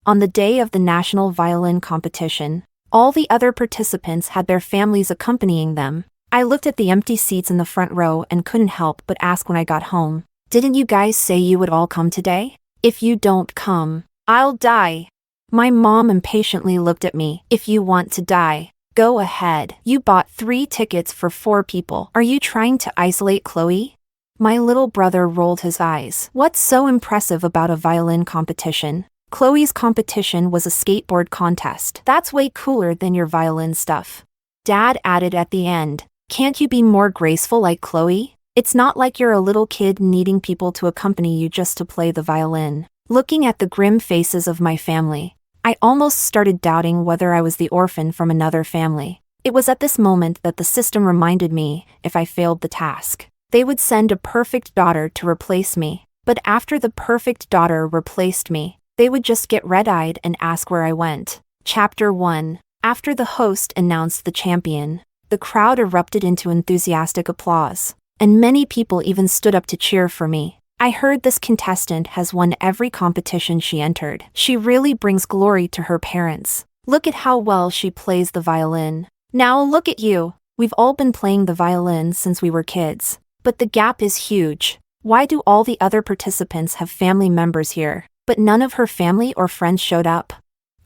On the day of the National Violin Competition, all the other participants had their families accompanying them. I looked at the empty seats in the front row and couldn't help but ask when I got home, "Didn't you guys say you would all come today? If you don't come, I'll die." My mom impatiently looked at me. "If you want to die, go ahead. You bought 3 tickets for 4 people. Are you trying to isolate Chloe?" My little brother rolled his eyes. "What's so impressive about a violin competition? Chloe's competition was a skateboard contest. That's way cooler than your violin stuff." Dad added at the end, "Can't you be more graceful like Chloe? It's not like you're a little kid needing people to accompany you just to play the violin." Looking at the grim faces of my family, I almost started doubting whether I was the orphan from another family. It was at this moment that the system reminded me, if I failed the task, they would send a perfect daughter to replace me. But after the perfect daughter replaced me, they would just get red-eyed and ask where I went. Chapter 1. After the host announced the champion, the crowd erupted into enthusiastic applause, and many people even stood up to cheer for me. I heard this contestant has won every competition she entered. She really brings glory to her parents. Look at how well she plays the violin. Now look at you. We've all been playing the violin since we were kids. But the gap is huge. Why do all the other participants have family members here, but none of her family or friends showed up?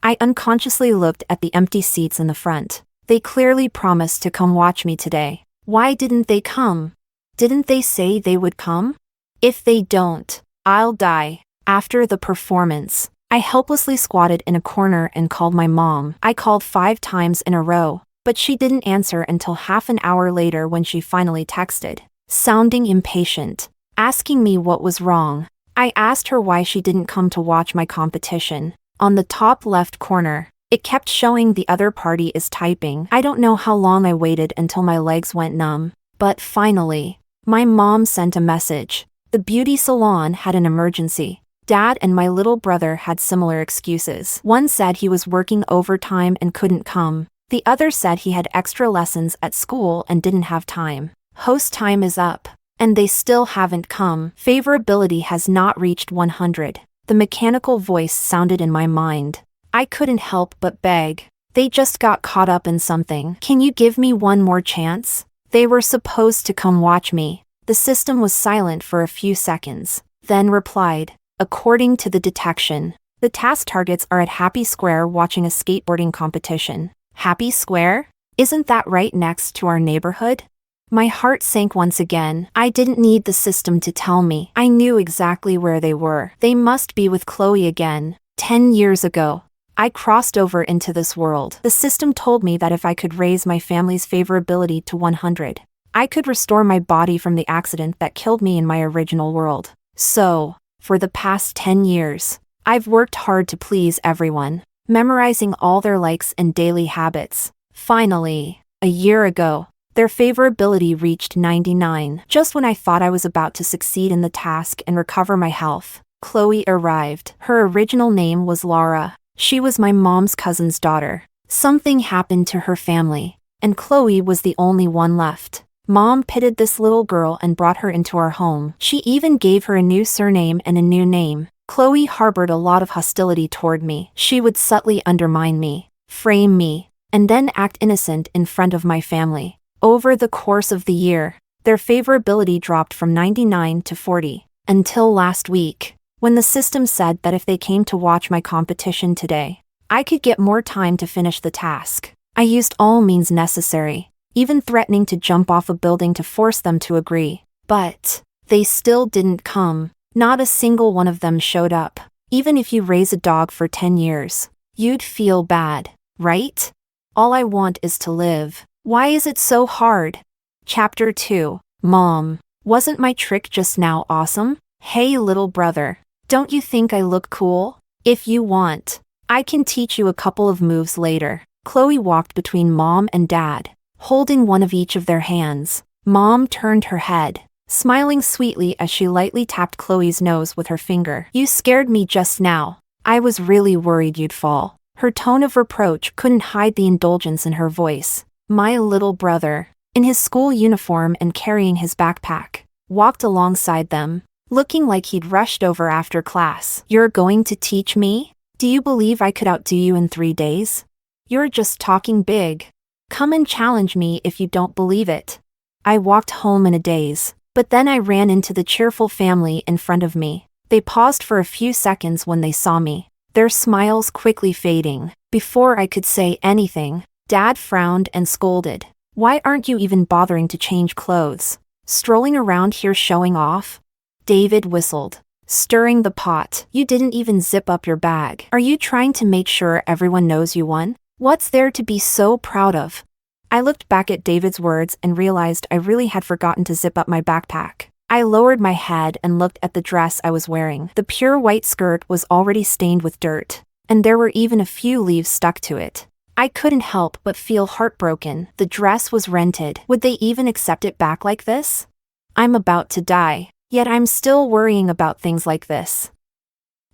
I unconsciously looked at the empty seats in the front. They clearly promised to come watch me today. Why didn't they come? Didn't they say they would come? If they don't, I'll die. After the performance, I helplessly squatted in a corner and called my mom. I called 5 times in a row, but she didn't answer until half an hour later when she finally texted, sounding impatient, asking me what was wrong. I asked her why she didn't come to watch my competition. On the top left corner, it kept showing the other party is typing. I don't know how long I waited until my legs went numb, but finally, my mom sent a message. The beauty salon had an emergency. Dad and my little brother had similar excuses. One said he was working overtime and couldn't come. The other said he had extra lessons at school and didn't have time. Host time is up, and they still haven't come. Favorability has not reached 100. The mechanical voice sounded in my mind. I couldn't help but beg. They just got caught up in something. Can you give me one more chance? They were supposed to come watch me. The system was silent for a few seconds, then replied, according to the detection, the task targets are at Happy Square watching a skateboarding competition. Happy Square? Isn't that right next to our neighborhood? My heart sank once again. I didn't need the system to tell me. I knew exactly where they were. They must be with Chloe again. 10 years ago, I crossed over into this world. The system told me that if I could raise my family's favorability to 100, I could restore my body from the accident that killed me in my original world. So, for the past 10 years, I've worked hard to please everyone, memorizing all their likes and daily habits. Finally, a year ago, their favorability reached 99. Just when I thought I was about to succeed in the task and recover my health, Chloe arrived. Her original name was Laura. She was my mom's cousin's daughter. Something happened to her family, and Chloe was the only one left. Mom pitied this little girl and brought her into our home. She even gave her a new surname and a new name. Chloe harbored a lot of hostility toward me. She would subtly undermine me, frame me, and then act innocent in front of my family. Over the course of the year, their favorability dropped from 99 to 40, until last week, when the system said that if they came to watch my competition today, I could get more time to finish the task. I used all means necessary, even threatening to jump off a building to force them to agree. But they still didn't come. Not a single one of them showed up. Even if you raise a dog for 10 years, you'd feel bad, right? All I want is to live. Why is it so hard? Chapter 2. Mom, wasn't my trick just now awesome? Hey little brother, don't you think I look cool? If you want, I can teach you a couple of moves later. Chloe walked between Mom and Dad, holding one of each of their hands. Mom turned her head, smiling sweetly as she lightly tapped Chloe's nose with her finger. You scared me just now. I was really worried you'd fall. Her tone of reproach couldn't hide the indulgence in her voice. My little brother, in his school uniform and carrying his backpack, walked alongside them, looking like he'd rushed over after class. You're going to teach me? Do you believe I could outdo you in 3 days? You're just talking big. Come and challenge me if you don't believe it. I walked home in a daze, but then I ran into the cheerful family in front of me. They paused for a few seconds when they saw me, their smiles quickly fading. Before I could say anything, Dad frowned and scolded. Why aren't you even bothering to change clothes? Strolling around here showing off? David whistled, stirring the pot. You didn't even zip up your bag. Are you trying to make sure everyone knows you won? What's there to be so proud of? I looked back at David's words and realized I really had forgotten to zip up my backpack. I lowered my head and looked at the dress I was wearing. The pure white skirt was already stained with dirt, and there were even a few leaves stuck to it. I couldn't help but feel heartbroken. The dress was rented. Would they even accept it back like this? I'm about to die, yet I'm still worrying about things like this.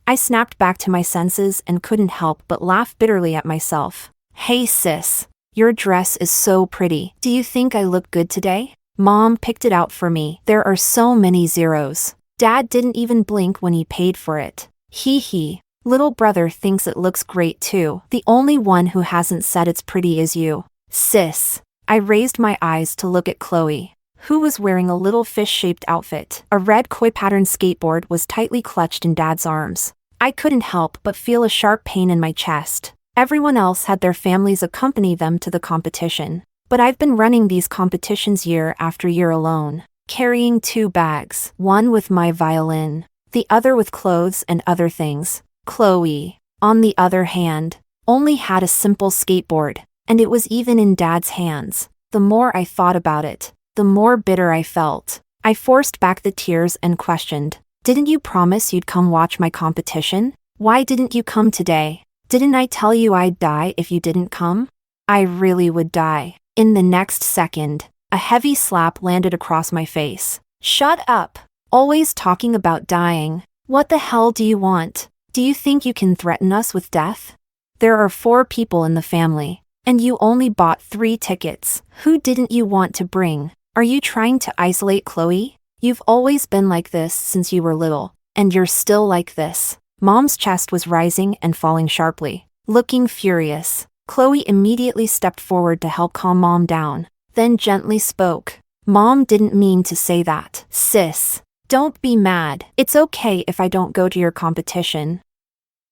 I snapped back to my senses and couldn't help but laugh bitterly at myself. Hey sis, your dress is so pretty. Do you think I look good today? Mom picked it out for me. There are so many zeros. Dad didn't even blink when he paid for it. Hee hee. Little brother thinks it looks great too. The only one who hasn't said it's pretty is you. Sis. I raised my eyes to look at Chloe, who was wearing a little fish-shaped outfit. A red koi-patterned skateboard was tightly clutched in Dad's arms. I couldn't help but feel a sharp pain in my chest. Everyone else had their families accompany them to the competition, but I've been running these competitions year after year alone, carrying 2 bags, one with my violin, the other with clothes and other things. Chloe, on the other hand, only had a simple skateboard, and it was even in Dad's hands. The more I thought about it, the more bitter I felt. I forced back the tears and questioned, didn't you promise you'd come watch my competition? Why didn't you come today? Didn't I tell you I'd die if you didn't come? I really would die. In the next second, a heavy slap landed across my face. Shut up! Always talking about dying. What the hell do you want? Do you think you can threaten us with death? There are 4 people in the family, and you only bought 3 tickets. Who didn't you want to bring? Are you trying to isolate Chloe? You've always been like this since you were little, and you're still like this. Mom's chest was rising and falling sharply. Looking furious, Chloe immediately stepped forward to help calm Mom down, then gently spoke. Mom didn't mean to say that. Sis, don't be mad. It's okay if I don't go to your competition.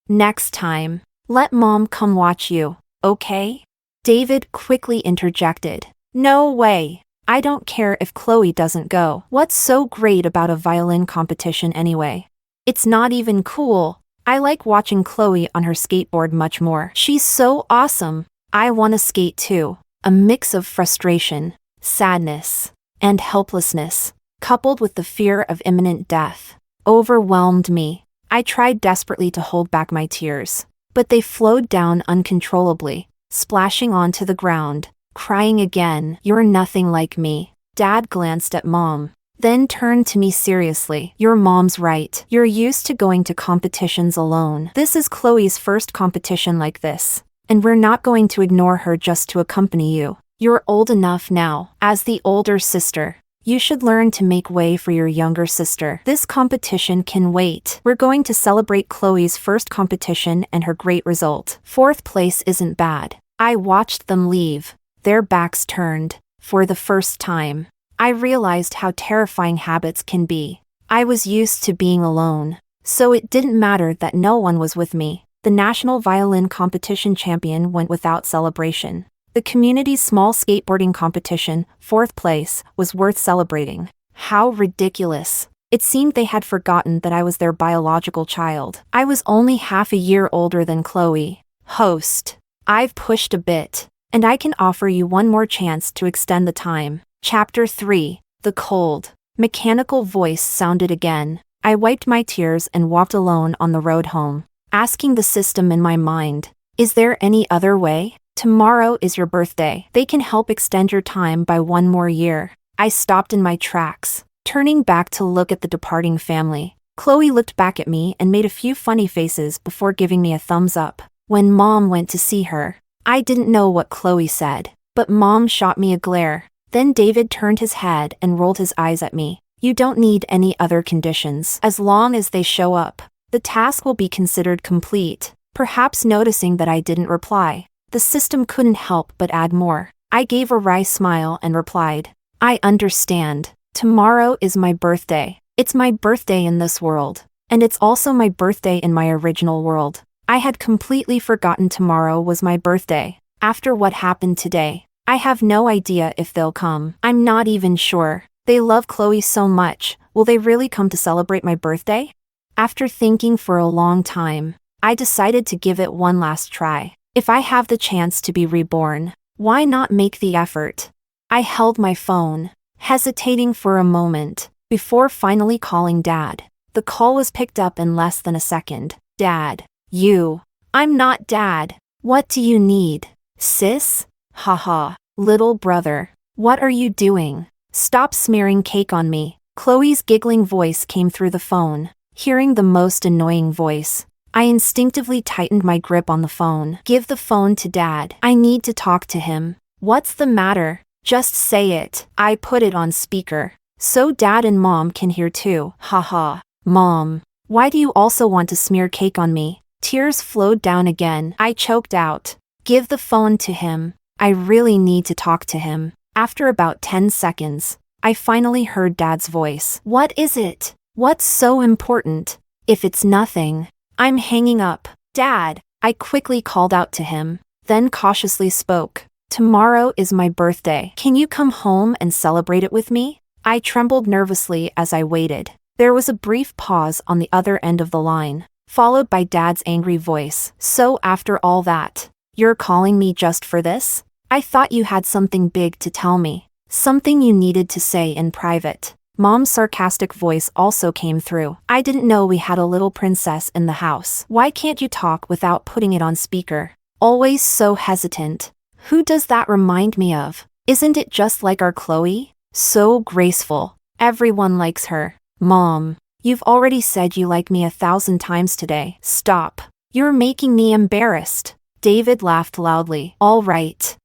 Next time, let Mom come watch you, okay? David quickly interjected. No way. I don't care if Chloe doesn't go. What's so great about a violin competition anyway? It's not even cool. I like watching Chloe on her skateboard much more. She's so awesome. I want to skate too. A mix of frustration, sadness, and helplessness, coupled with the fear of imminent death, overwhelmed me. I tried desperately to hold back my tears, but they flowed down uncontrollably, splashing onto the ground. Crying again. You're nothing like me. Dad glanced at Mom, then turned to me seriously. Your mom's right. You're used to going to competitions alone. This is Chloe's first competition like this, and we're not going to ignore her just to accompany you. You're old enough now. As the older sister, you should learn to make way for your younger sister. This competition can wait. We're going to celebrate Chloe's first competition and her great result. 4th place isn't bad. I watched them leave, their backs turned. For the first time, I realized how terrifying habits can be. I was used to being alone, so it didn't matter that no one was with me. The National Violin Competition champion went without celebration. The community's small skateboarding competition, 4th place, was worth celebrating. How ridiculous. It seemed they had forgotten that I was their biological child. I was only half a year older than Chloe. Host, I've pushed a bit, and I can offer you one more chance to extend the time. Chapter 3. The cold, mechanical voice sounded again. I wiped my tears and walked alone on the road home, asking the system in my mind, is there any other way? Tomorrow is your birthday. They can help extend your time by 1 more year. I stopped in my tracks, turning back to look at the departing family. Chloe looked back at me and made a few funny faces before giving me a thumbs up. When Mom went to see her, I didn't know what Chloe said, but Mom shot me a glare. Then David turned his head and rolled his eyes at me. You don't need any other conditions. As long as they show up, the task will be considered complete. perhaps noticing that I didn't reply. The system couldn't help but add more. I gave a wry smile and replied, I understand. Tomorrow is my birthday. It's my birthday in this world. And it's also my birthday in my original world. I had completely forgotten tomorrow was my birthday. After what happened today, I have no idea if they'll come. I'm not even sure. They love Chloe so much. Will they really come to celebrate my birthday? After thinking for a long time, I decided to give it one last try. If I have the chance to be reborn, why not make the effort? I held my phone, hesitating for a moment, before finally calling Dad. The call was picked up in less than a second. Dad. You. I'm not Dad. What do you need? Sis? Haha. Little brother. What are you doing? Stop smearing cake on me. Chloe's giggling voice came through the phone. Hearing the most annoying voice, I instinctively tightened my grip on the phone. Give the phone to Dad. I need to talk to him. What's the matter? Just say it. I put it on speaker, so Dad and Mom can hear too. Haha. Mom. Why do you also want to smear cake on me? Tears flowed down again. I choked out. Give the phone to him. I really need to talk to him. After about 10 seconds, I finally heard Dad's voice. What is it? What's so important? If it's nothing, I'm hanging up. Dad. I quickly called out to him, then cautiously spoke. Tomorrow is my birthday. Can you come home and celebrate it with me? I trembled nervously as I waited. There was a brief pause on the other end of the line, followed by Dad's angry voice. So after all that, you're calling me just for this? I thought you had something big to tell me. Something you needed to say in private. Mom's sarcastic voice also came through. I didn't know we had a little princess in the house. Why can't you talk without putting it on speaker? Always so hesitant. Who does that remind me of? Isn't it just like our Chloe? So graceful. Everyone likes her. Mom, you've already said you like me 1,000 times today. Stop. You're making me embarrassed. David laughed loudly. All right.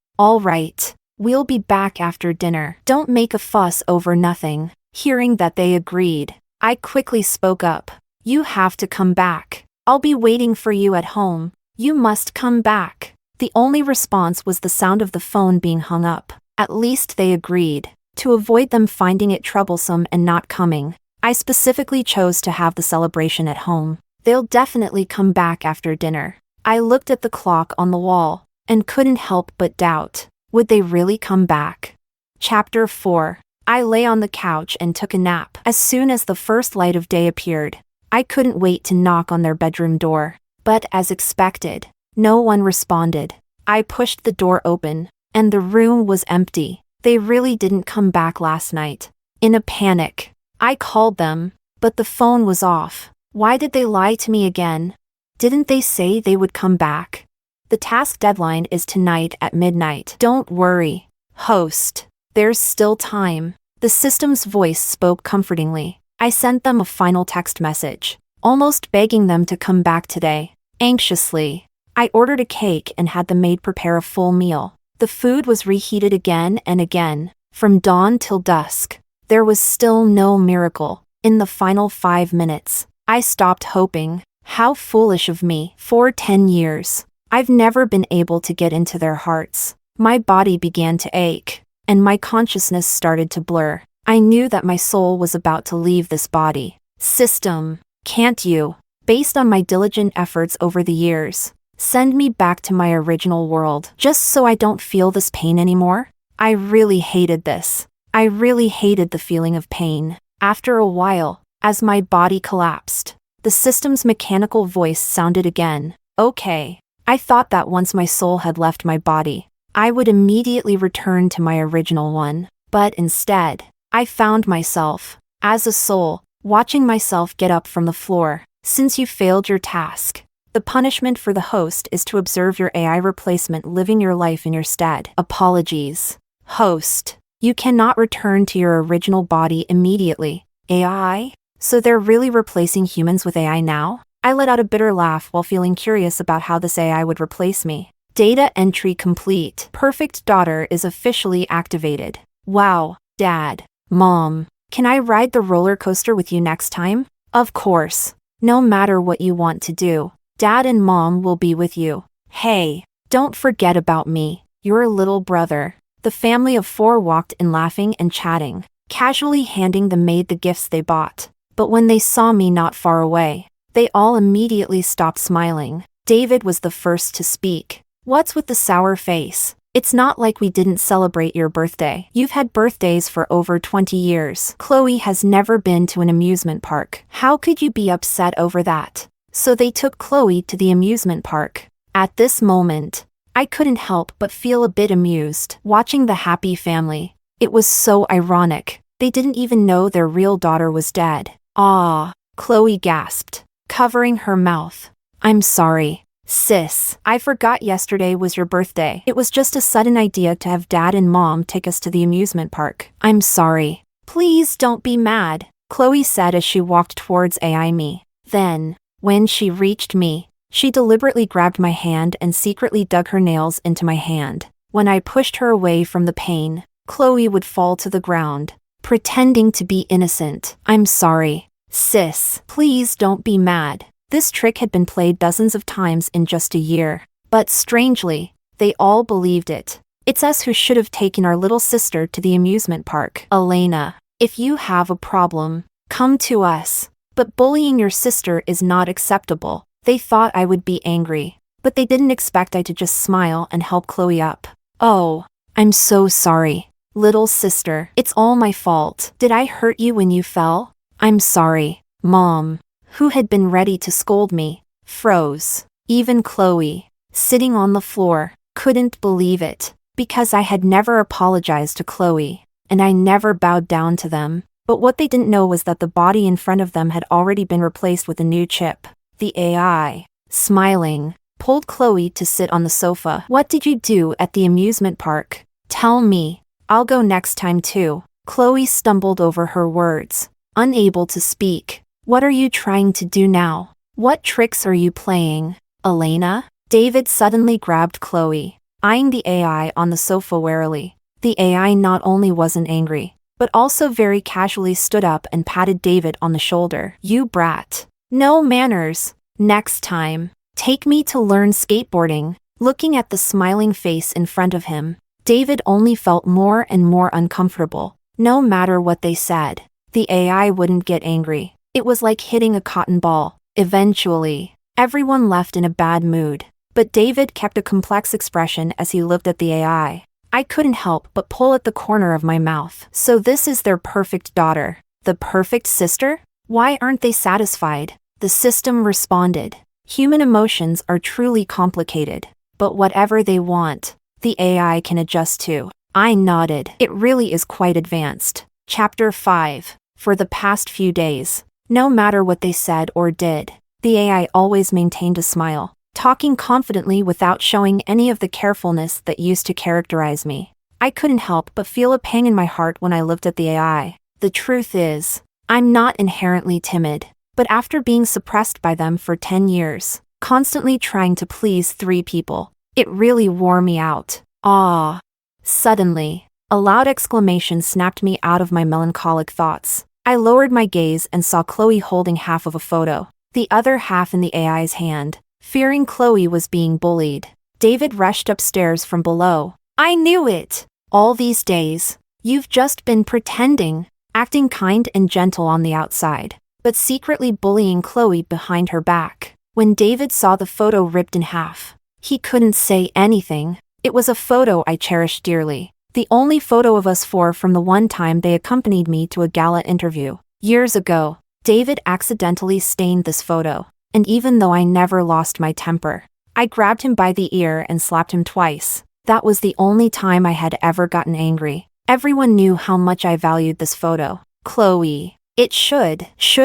We'll be back after dinner. Don't make a fuss over nothing. Hearing that they agreed, I quickly spoke up. You have to come back. I'll be waiting for you at home. You must come back. The only response was the sound of the phone being hung up. At least they agreed. To avoid them finding it troublesome and not coming, I specifically chose to have the celebration at home. They'll definitely come back after dinner. I looked at the clock on the wall, and couldn't help but doubt. Would they really come back? Chapter 4. I lay on the couch and took a nap. As soon as the first light of day appeared, I couldn't wait to knock on their bedroom door. But as expected, no one responded. I pushed the door open, and the room was empty. They really didn't come back last night. In a panic, I called them, but the phone was off. Why did they lie to me again? Didn't they say they would come back? The task deadline is tonight at midnight. Don't worry, host. There's still time. The system's voice spoke comfortingly. I sent them a final text message, almost begging them to come back today. Anxiously, I ordered a cake and had the maid prepare a full meal. The food was reheated again and again, from dawn till dusk. There was still no miracle. In the final 5 minutes, I stopped hoping. How foolish of me. For 10 years, I've never been able to get into their hearts. My body began to ache, and my consciousness started to blur. I knew that my soul was about to leave this body. System, can't you, based on my diligent efforts over the years, send me back to my original world, just so I don't feel this pain anymore? I really hated this. I really hated the feeling of pain. After a while, as my body collapsed, the system's mechanical voice sounded again. Okay. I thought that once my soul had left my body, I would immediately return to my original one. But instead, I found myself, as a soul, watching myself get up from the floor. Since you failed your task, the punishment for the host is to observe your AI replacement living your life in your stead. Apologies. Host, you cannot return to your original body immediately. AI? So they're really replacing humans with AI now? I let out a bitter laugh while feeling curious about how this AI would replace me. Data entry complete. Perfect daughter is officially activated. Wow, Dad, Mom, can I ride the roller coaster with you next time? Of course. No matter what you want to do, Dad and Mom will be with you. Hey, don't forget about me, your little brother. The family of 4 walked in laughing and chatting, casually handing the maid the gifts they bought. But when they saw me not far away, they all immediately stopped smiling. David was the first to speak. What's with the sour face? It's not like we didn't celebrate your birthday. You've had birthdays for over 20 years. Chloe has never been to an amusement park. How could you be upset over that? So they took Chloe to the amusement park. At this moment, I couldn't help but feel a bit amused, watching the happy family. It was so ironic. They didn't even know their real daughter was dead. Ah, Chloe gasped, covering her mouth. I'm sorry. Sis, I forgot yesterday was your birthday. It was just a sudden idea to have Dad and Mom take us to the amusement park. I'm sorry. Please don't be mad, Chloe said as she walked towards me. Then, when she reached me, she deliberately grabbed my hand and secretly dug her nails into my hand. When I pushed her away from the pain, Chloe would fall to the ground, pretending to be innocent. I'm sorry. Sis, please don't be mad. This trick had been played dozens of times in just a year. But strangely, they all believed it. It's us who should have taken our little sister to the amusement park. Elena, if you have a problem, come to us. But bullying your sister is not acceptable. They thought I would be angry, but they didn't expect I to just smile and help Chloe up. Oh, I'm so sorry, little sister. It's all my fault. Did I hurt you when you fell? I'm sorry, Mom, who had been ready to scold me, froze. Even Chloe, sitting on the floor, couldn't believe it, because I had never apologized to Chloe, and I never bowed down to them. But what they didn't know was that the body in front of them had already been replaced with a new chip. The AI, smiling, pulled Chloe to sit on the sofa. What did you do at the amusement park? Tell me. I'll go next time too. Chloe stumbled over her words, unable to speak. What are you trying to do now? What tricks are you playing, Elena? David suddenly grabbed Chloe, eyeing the AI on the sofa warily. The AI not only wasn't angry, but also very casually stood up and patted David on the shoulder. You brat. No manners. Next time, take me to learn skateboarding. Looking at the smiling face in front of him, David only felt more and more uncomfortable. No matter what they said, the AI wouldn't get angry. It was like hitting a cotton ball. Eventually, everyone left in a bad mood, but David kept a complex expression as he looked at the AI. I couldn't help but pull at the corner of my mouth. So this is their perfect daughter, the perfect sister? Why aren't they satisfied? The system responded. Human emotions are truly complicated, but whatever they want, the AI can adjust to. I nodded. It really is quite advanced. Chapter 5. For the past few days, no matter what they said or did, the AI always maintained a smile, talking confidently without showing any of the carefulness that used to characterize me. I couldn't help but feel a pang in my heart when I looked at the AI. The truth is, I'm not inherently timid, but after being suppressed by them for 10 years, constantly trying to please 3 people, it really wore me out. Ah! Suddenly, a loud exclamation snapped me out of my melancholic thoughts. I lowered my gaze and saw Chloe holding half of a photo, the other half in the AI's hand. Fearing Chloe was being bullied, David rushed upstairs from below. I knew it! All these days, you've just been pretending, acting kind and gentle on the outside, but secretly bullying Chloe behind her back. When David saw the photo ripped in half, he couldn't say anything. It was a photo I cherished dearly. The only photo of us 4 from the one time they accompanied me to a gala interview. Years ago, David accidentally stained this photo, and even though I never lost my temper, I grabbed him by the ear and slapped him twice. That was the only time I had ever gotten angry. Everyone knew how much I valued this photo. Chloe, it should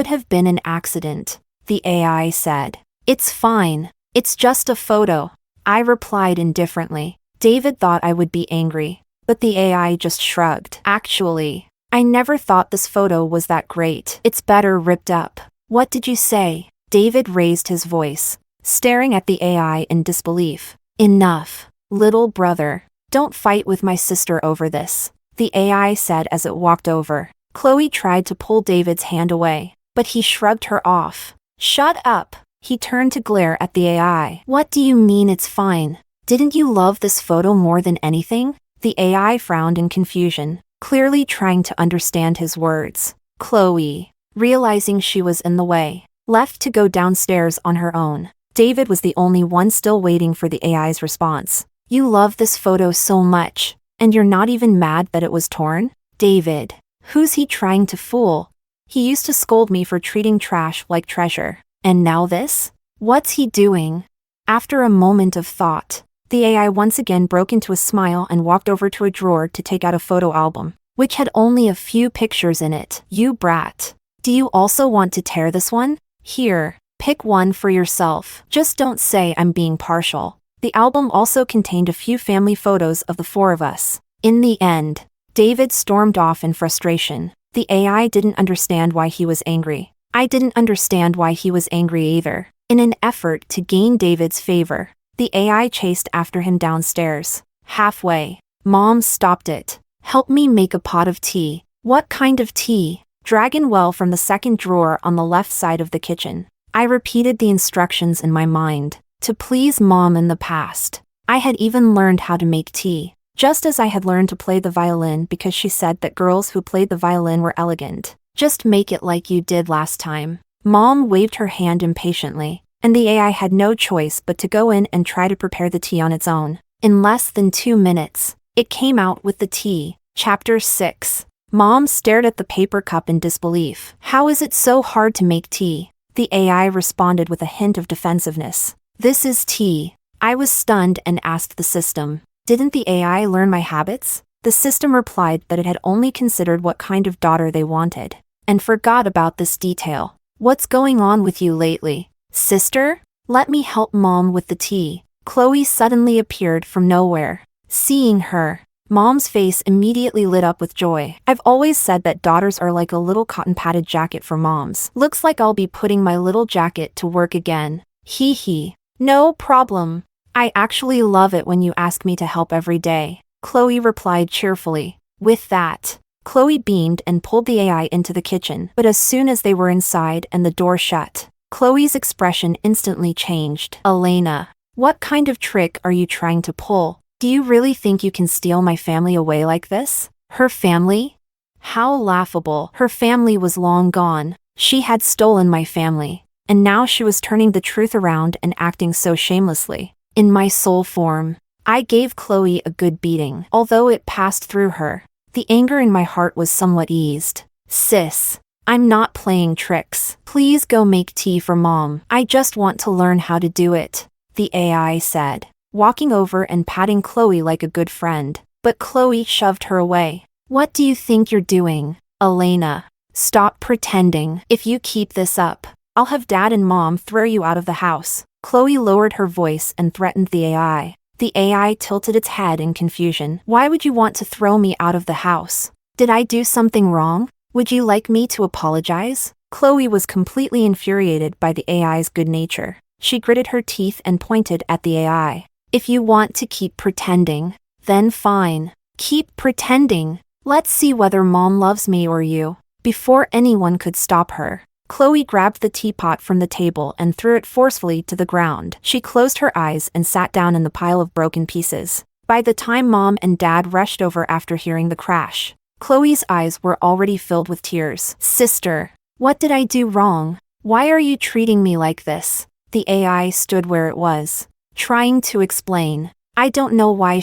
have been an accident, the AI said. It's fine. It's just a photo. I replied indifferently. David thought I would be angry, but the AI just shrugged. Actually, I never thought this photo was that great. It's better ripped up. What did you say? David raised his voice, staring at the AI in disbelief. Enough, little brother. Don't fight with my sister over this, the AI said as it walked over. Chloe tried to pull David's hand away, but he shrugged her off. Shut up. He turned to glare at the AI. What do you mean it's fine? Didn't you love this photo more than anything? The AI frowned in confusion, clearly trying to understand his words. Chloe, realizing she was in the way, left to go downstairs on her own. David was the only one still waiting for the AI's response. You love this photo so much, and you're not even mad that it was torn? David, who's he trying to fool? He used to scold me for treating trash like treasure. And now this? What's he doing? After a moment of thought, the AI once again broke into a smile and walked over to a drawer to take out a photo album, which had only a few pictures in it. You brat. Do you also want to tear this one? Here, pick one for yourself. Just don't say I'm being partial. The album also contained a few family photos of the four of us. In the end, David stormed off in frustration. The AI didn't understand why he was angry. I didn't understand why he was angry either. In an effort to gain David's favor, the AI chased after him downstairs. Halfway, Mom stopped it. Help me make a pot of tea. What kind of tea? Dragon well from the second drawer on the left side of the kitchen. I repeated the instructions in my mind, to please Mom in the past. I had even learned how to make tea, just as I had learned to play the violin because she said that girls who played the violin were elegant. Just make it like you did last time. Mom waved her hand impatiently, and the AI had no choice but to go in and try to prepare the tea on its own. In less than 2 minutes, it came out with the tea. Chapter 6. Mom stared at the paper cup in disbelief. How is it so hard to make tea? The AI responded with a hint of defensiveness. This is tea. I was stunned and asked the system. Didn't the AI learn my habits? The system replied that it had only considered what kind of daughter they wanted, and forgot about this detail. What's going on with you lately? Sister? Let me help Mom with the tea. Chloe suddenly appeared from nowhere. Seeing her, Mom's face immediately lit up with joy. I've always said that daughters are like a little cotton-padded jacket for moms. Looks like I'll be putting my little jacket to work again. Hee hee. No problem. I actually love it when you ask me to help every day, Chloe replied cheerfully. With that, Chloe beamed and pulled the AI into the kitchen, but as soon as they were inside and the door shut, Chloe's expression instantly changed. Elena, what kind of trick are you trying to pull? Do you really think you can steal my family away like this? Her family? How laughable. Her family was long gone. She had stolen my family, and now she was turning the truth around and acting so shamelessly. In my soul form, I gave Chloe a good beating. Although it passed through her, the anger in my heart was somewhat eased. Sis, I'm not playing tricks. Please go make tea for Mom. I just want to learn how to do it, the AI said, walking over and patting Chloe like a good friend. But Chloe shoved her away. What do you think you're doing, Elena? Stop pretending. If you keep this up, I'll have Dad and Mom throw you out of the house. Chloe lowered her voice and threatened the AI. The AI tilted its head in confusion. Why would you want to throw me out of the house? Did I do something wrong? Would you like me to apologize? Chloe was completely infuriated by the AI's good nature. She gritted her teeth and pointed at the AI. If you want to keep pretending, then fine. Keep pretending. Let's see whether Mom loves me or you. Before anyone could stop her, Chloe grabbed the teapot from the table and threw it forcefully to the ground. She closed her eyes and sat down in the pile of broken pieces. By the time Mom and Dad rushed over after hearing the crash, Chloe's eyes were already filled with tears. Sister, what did I do wrong? Why are you treating me like this? The AI stood where it was, trying to explain. I don't know why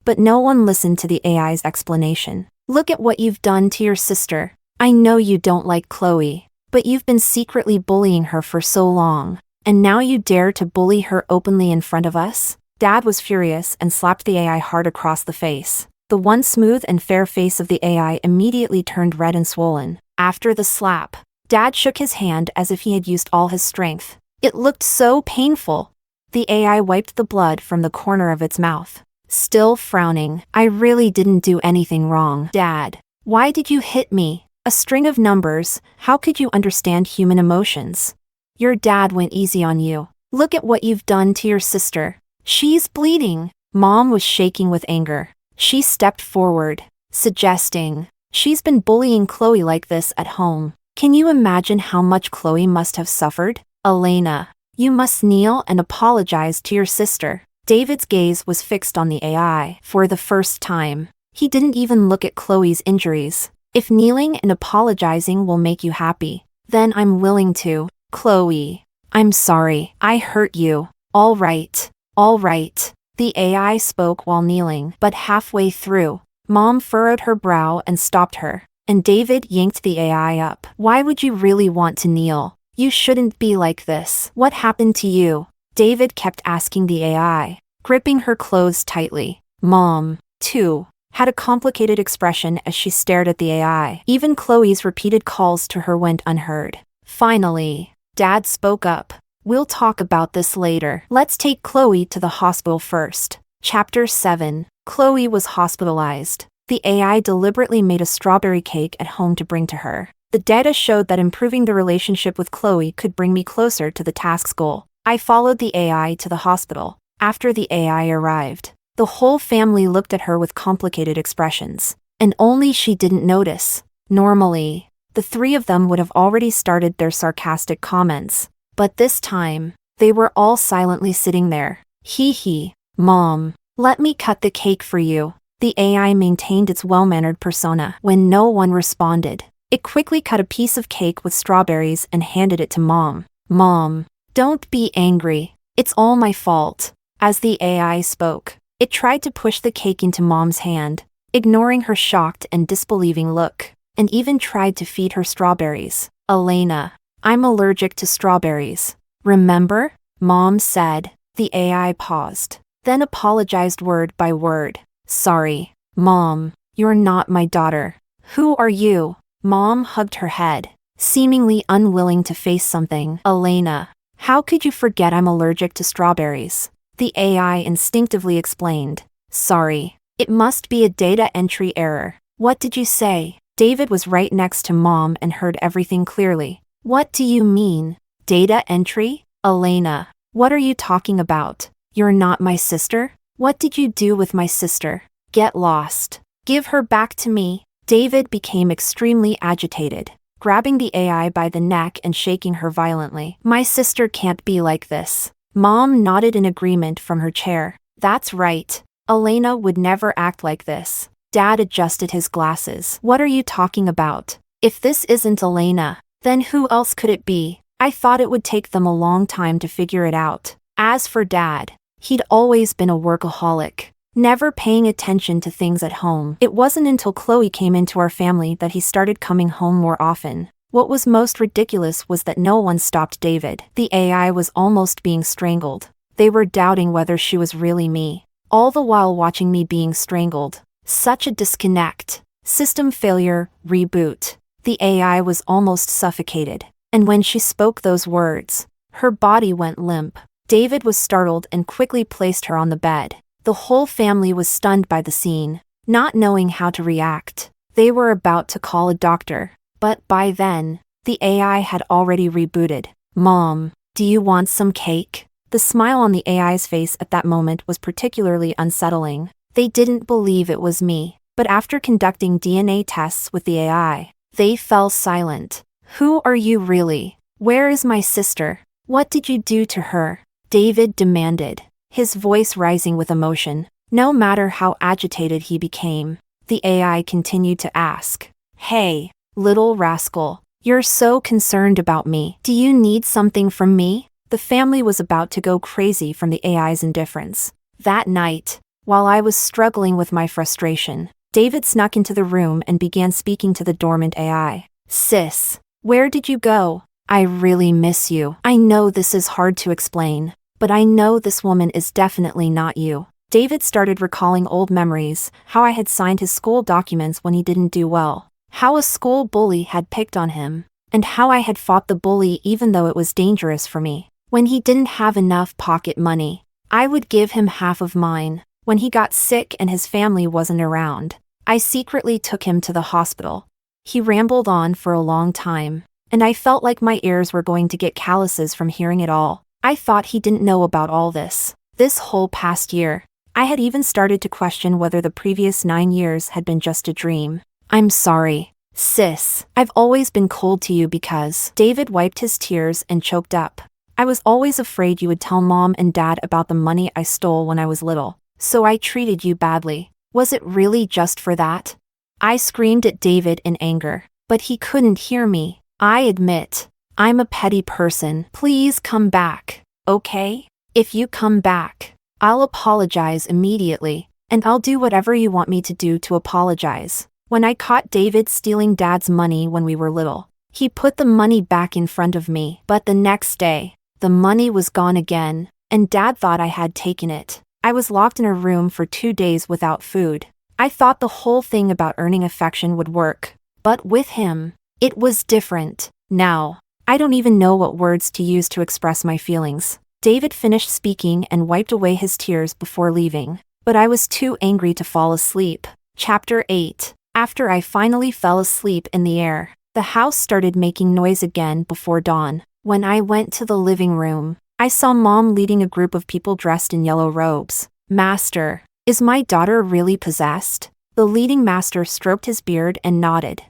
but no one listened to the AI's explanation. Look at what you've done to your sister. I know you don't like Chloe, but you've been secretly bullying her for so long, and now you dare to bully her openly in front of us? Dad was furious and slapped the AI hard across the face. The once smooth and fair face of the AI immediately turned red and swollen. After the slap, Dad shook his hand as if he had used all his strength. It looked so painful. The AI wiped the blood from the corner of its mouth. Still frowning, I really didn't do anything wrong. Dad, why did you hit me? A string of numbers, how could you understand human emotions? Your dad went easy on you. Look at what you've done to your sister. She's bleeding. Mom was shaking with anger. She stepped forward, suggesting, she's been bullying Chloe like this at home. Can you imagine how much Chloe must have suffered? Elena, You must kneel and apologize to your sister. David's gaze was fixed on the AI for the first time. He didn't even look at Chloe's injuries. If kneeling and apologizing will make you happy, then I'm willing to. Chloe, I'm sorry, I hurt you. All right. The AI spoke while kneeling, but halfway through, Mom furrowed her brow and stopped her, and David yanked the AI up. Why would you really want to kneel? You shouldn't be like this. What happened to you? David kept asking the AI, gripping her clothes tightly. Mom, too, had a complicated expression as she stared at the AI. Even Chloe's repeated calls to her went unheard. Finally, Dad spoke up. We'll talk about this later. Let's take Chloe to the hospital first. Chapter 7. Chloe was hospitalized. The AI deliberately made a strawberry cake at home to bring to her. The data showed that improving the relationship with Chloe could bring me closer to the task's goal. I followed the AI to the hospital. After the AI arrived, the whole family looked at her with complicated expressions, and only she didn't notice. Normally, the three of them would have already started their sarcastic comments, but this time, they were all silently sitting there. Hee, Mom, let me cut the cake for you. The AI maintained its well-mannered persona. When no one responded, it quickly cut a piece of cake with strawberries and handed it to Mom. Mom, don't be angry. It's all my fault. As the AI spoke, it tried to push the cake into Mom's hand, ignoring her shocked and disbelieving look, and even tried to feed her strawberries. Elena, I'm allergic to strawberries. Remember? Mom said. The AI paused, then apologized word by word. Sorry, Mom, you're not my daughter. Who are you? Mom hugged her head, seemingly unwilling to face something. Elena, how could you forget I'm allergic to strawberries? The AI instinctively explained. Sorry, it must be a data entry error. What did you say? David was right next to Mom and heard everything clearly. What do you mean? Data entry? Elena, what are you talking about? You're not my sister? What did you do with my sister? Get lost. Give her back to me. David became extremely agitated, grabbing the AI by the neck and shaking her violently. My sister can't be like this. Mom nodded in agreement from her chair. That's right. Elena would never act like this. Dad adjusted his glasses. What are you talking about? If this isn't Elena, then who else could it be? I thought it would take them a long time to figure it out. As for Dad, he'd always been a workaholic, never paying attention to things at home. It wasn't until Chloe came into our family that he started coming home more often. What was most ridiculous was that no one stopped David. The AI was almost being strangled. They were doubting whether she was really me, all the while watching me being strangled. Such a disconnect. System failure, reboot. The AI was almost suffocated, and when she spoke those words, her body went limp. David was startled and quickly placed her on the bed. The whole family was stunned by the scene, not knowing how to react. They were about to call a doctor, but by then, the AI had already rebooted. Mom, do you want some cake? The smile on the AI's face at that moment was particularly unsettling. They didn't believe it was me, but after conducting DNA tests with the AI, they fell silent. Who are you really? Where is my sister? What did you do to her? David demanded, his voice rising with emotion. No matter how agitated he became, the AI continued to ask. Hey, little rascal, you're so concerned about me. Do you need something from me? The family was about to go crazy from the AI's indifference. That night, while I was struggling with my frustration, David snuck into the room and began speaking to the dormant AI. Sis, where did you go? I really miss you. I know this is hard to explain, but I know this woman is definitely not you. David started recalling old memories, how I had signed his school documents when he didn't do well, how a school bully had picked on him, and how I had fought the bully even though it was dangerous for me. When he didn't have enough pocket money, I would give him half of mine. When he got sick and his family wasn't around, I secretly took him to the hospital. He rambled on for a long time, and I felt like my ears were going to get calluses from hearing it all. I thought he didn't know about all this. This whole past year, I had even started to question whether the previous 9 years had been just a dream. I'm sorry, sis. I've always been cold to you because... David wiped his tears and choked up. I was always afraid you would tell mom and dad about the money I stole when I was little, so I treated you badly. Was it really just for that? I screamed at David in anger, but he couldn't hear me. I admit, I'm a petty person. Please come back, okay? If you come back, I'll apologize immediately, and I'll do whatever you want me to do to apologize. When I caught David stealing Dad's money when we were little, he put the money back in front of me, but the next day, the money was gone again, and Dad thought I had taken it. I was locked in a room for 2 days without food. I thought the whole thing about earning affection would work, but with him, it was different. Now, I don't even know what words to use to express my feelings. David finished speaking and wiped away his tears before leaving, but I was too angry to fall asleep. Chapter 8. After I finally fell asleep in the air, the house started making noise again before dawn. When I went to the living room, I saw Mom leading a group of people dressed in yellow robes. Master, is my daughter really possessed? The leading master stroked his beard and nodded.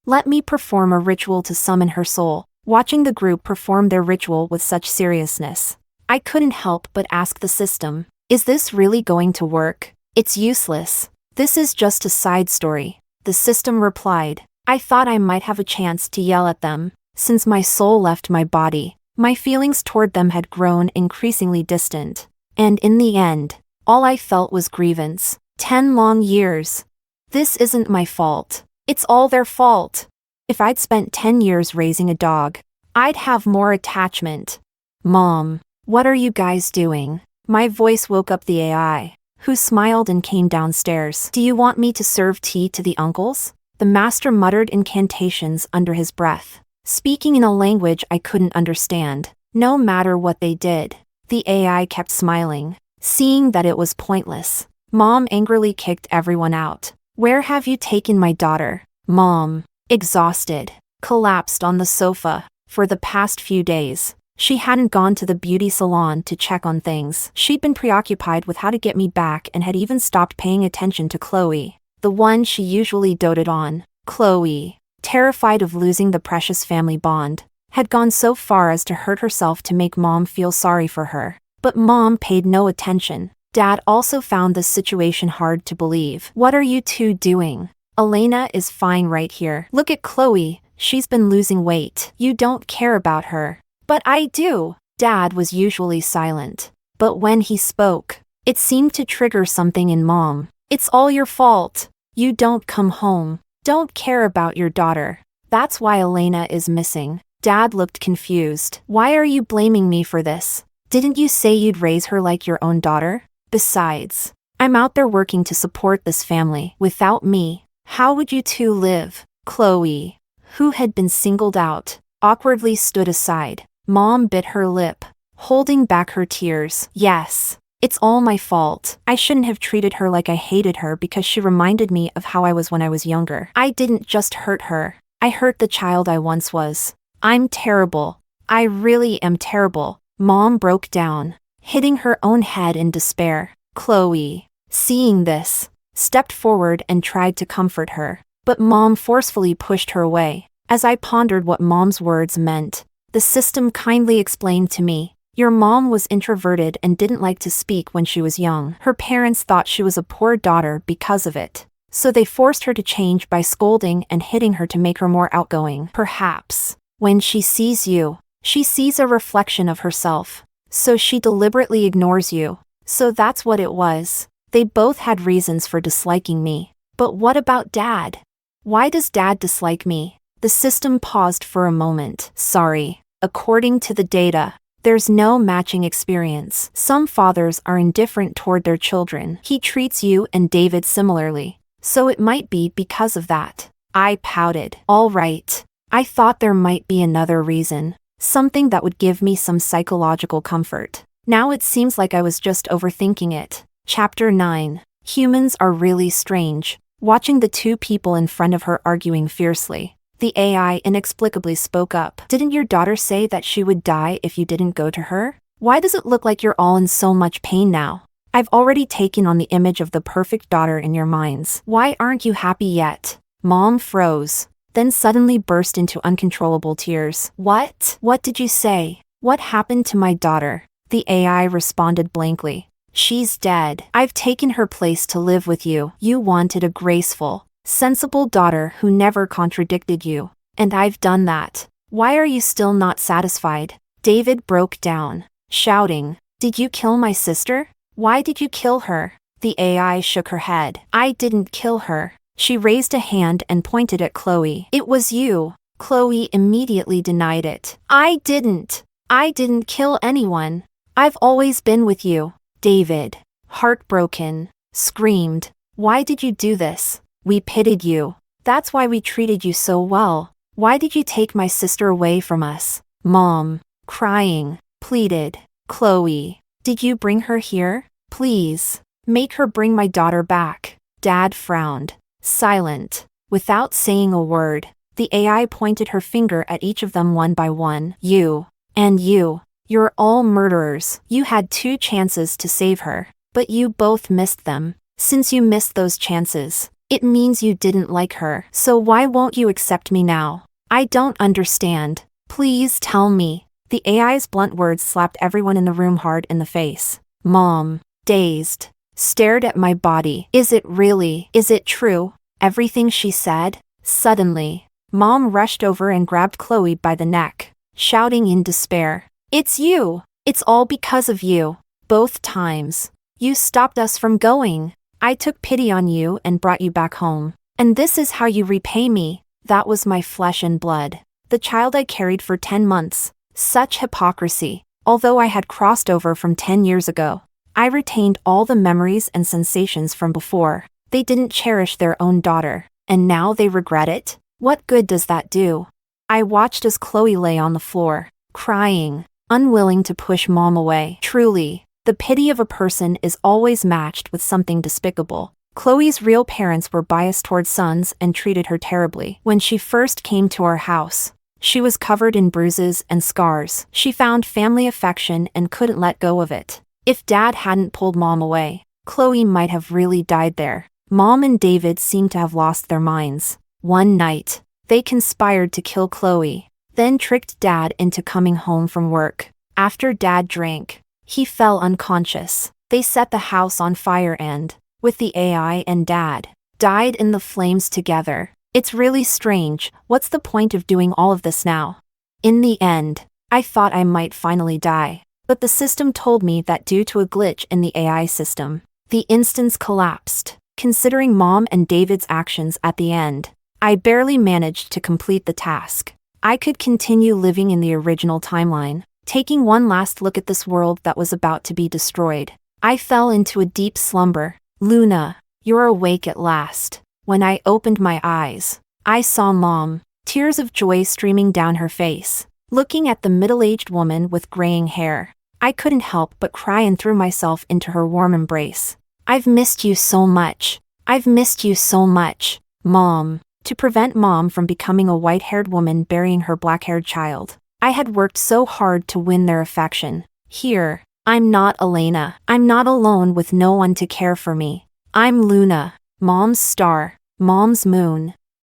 Let me perform a ritual to summon her soul. Watching the group perform their ritual with such seriousness, I couldn't help but ask the system, is this really going to work? It's useless. This is just a side story. The system replied. I thought I might have a chance to yell at them. Since my soul left my body, my feelings toward them had grown increasingly distant. And in the end, all I felt was grievance. 10 long years. This isn't my fault. It's all their fault. If I'd spent 10 years raising a dog, I'd have more attachment. Mom, what are you guys doing? My voice woke up the AI, who smiled and came downstairs. Do you want me to serve tea to the uncles? The master muttered incantations under his breath, speaking in a language I couldn't understand. No matter what they did, the AI kept smiling. Seeing that it was pointless, Mom angrily kicked everyone out. Where have you taken my daughter? Mom, exhausted, collapsed on the sofa. For the past few days, she hadn't gone to the beauty salon to check on things. She'd been preoccupied with how to get me back and had even stopped paying attention to Chloe, the one she usually doted on. Chloe, terrified of losing the precious family bond, had gone so far as to hurt herself to make Mom feel sorry for her. But Mom paid no attention. Dad also found this situation hard to believe. What are you two doing? Elena is fine right here. Look at Chloe, she's been losing weight. You don't care about her. But I do. Dad was usually silent. But when he spoke, it seemed to trigger something in Mom. It's all your fault. You don't come home. Don't care about your daughter. That's why Elena is missing. Dad looked confused. Why are you blaming me for this? Didn't you say you'd raise her like your own daughter? Besides, I'm out there working to support this family. Without me, how would you two live? Chloe, who had been singled out, awkwardly stood aside. Mom bit her lip, holding back her tears. Yes, it's all my fault. I shouldn't have treated her like I hated her because she reminded me of how I was when I was younger. I didn't just hurt her. I hurt the child I once was. I'm terrible. I really am terrible. Mom broke down, hitting her own head in despair. Chloe, seeing this, stepped forward and tried to comfort her, but Mom forcefully pushed her away. As I pondered what Mom's words meant, the system kindly explained to me, your mom was introverted and didn't like to speak when she was young. Her parents thought she was a poor daughter because of it, so they forced her to change by scolding and hitting her to make her more outgoing. Perhaps, when she sees you, she sees a reflection of herself, so she deliberately ignores you. So that's what it was. They both had reasons for disliking me. But what about Dad? Why does Dad dislike me? The system paused for a moment. Sorry. According to the data, there's no matching experience. Some fathers are indifferent toward their children. He treats you and David similarly, so it might be because of that. I pouted. All right. I thought there might be another reason. Something that would give me some psychological comfort. Now it seems like I was just overthinking it. Chapter 9. Humans are really strange. Watching the two people in front of her arguing fiercely, the AI inexplicably spoke up. Didn't your daughter say that she would die if you didn't go to her? Why does it look like you're all in so much pain now? I've already taken on the image of the perfect daughter in your minds. Why aren't you happy yet? Mom froze, then suddenly burst into uncontrollable tears. What? What did you say? What happened to my daughter? The AI responded blankly. She's dead. I've taken her place to live with you. You wanted a graceful, sensible daughter who never contradicted you. And I've done that. Why are you still not satisfied? David broke down, shouting, Did you kill my sister? Why did you kill her? The AI shook her head. I didn't kill her. She raised a hand and pointed at Chloe. It was you. Chloe immediately denied it. I didn't kill anyone. I've always been with you. David, heartbroken, screamed, Why did you do this? We pitied you. That's why we treated you so well. Why did you take my sister away from us? Mom, crying, pleaded, Chloe, did you bring her here? Please, make her bring my daughter back. Dad frowned, silent, without saying a word. The AI pointed her finger at each of them one by one. You, and you. You're all murderers. You had 2 chances to save her, but you both missed them. Since you missed those chances, it means you didn't like her. So why won't you accept me now? I don't understand. Please tell me. The AI's blunt words slapped everyone in the room hard in the face. Mom, dazed, stared at my body. Is it really? Is it true? Everything she said? Suddenly, Mom rushed over and grabbed Chloe by the neck, shouting in despair. It's you! It's all because of you. Both times. You stopped us from going. I took pity on you and brought you back home. And this is how you repay me. That was my flesh and blood. The child I carried for 10 months. Such hypocrisy. Although I had crossed over from 10 years ago, I retained all the memories and sensations from before. They didn't cherish their own daughter. And now they regret it? What good does that do? I watched as Chloe lay on the floor, crying, unwilling to push Mom away. Truly, the pity of a person is always matched with something despicable. Chloe's real parents were biased towards sons and treated her terribly. When she first came to our house, she was covered in bruises and scars. She found family affection and couldn't let go of it. If Dad hadn't pulled Mom away, Chloe might have really died there. Mom and David seemed to have lost their minds. One night, they conspired to kill Chloe, then tricked Dad into coming home from work. After Dad drank, he fell unconscious. They set the house on fire and, with the AI and Dad, died in the flames together. It's really strange. What's the point of doing all of this now? In the end, I thought I might finally die. But the system told me that due to a glitch in the AI system, the instance collapsed. Considering Mom and David's actions at the end, I barely managed to complete the task. I could continue living in the original timeline, taking one last look at this world that was about to be destroyed. I fell into a deep slumber. Luna, you're awake at last. When I opened my eyes, I saw Mom, tears of joy streaming down her face, looking at the middle-aged woman with graying hair. I couldn't help but cry and threw myself into her warm embrace. I've missed you so much. I've missed you so much, Mom. To prevent Mom from becoming a white-haired woman burying her black-haired child, I had worked so hard to win their affection. Here, I'm not Elena. I'm not alone with no one to care for me. I'm Luna, Mom's star, Mom's moon.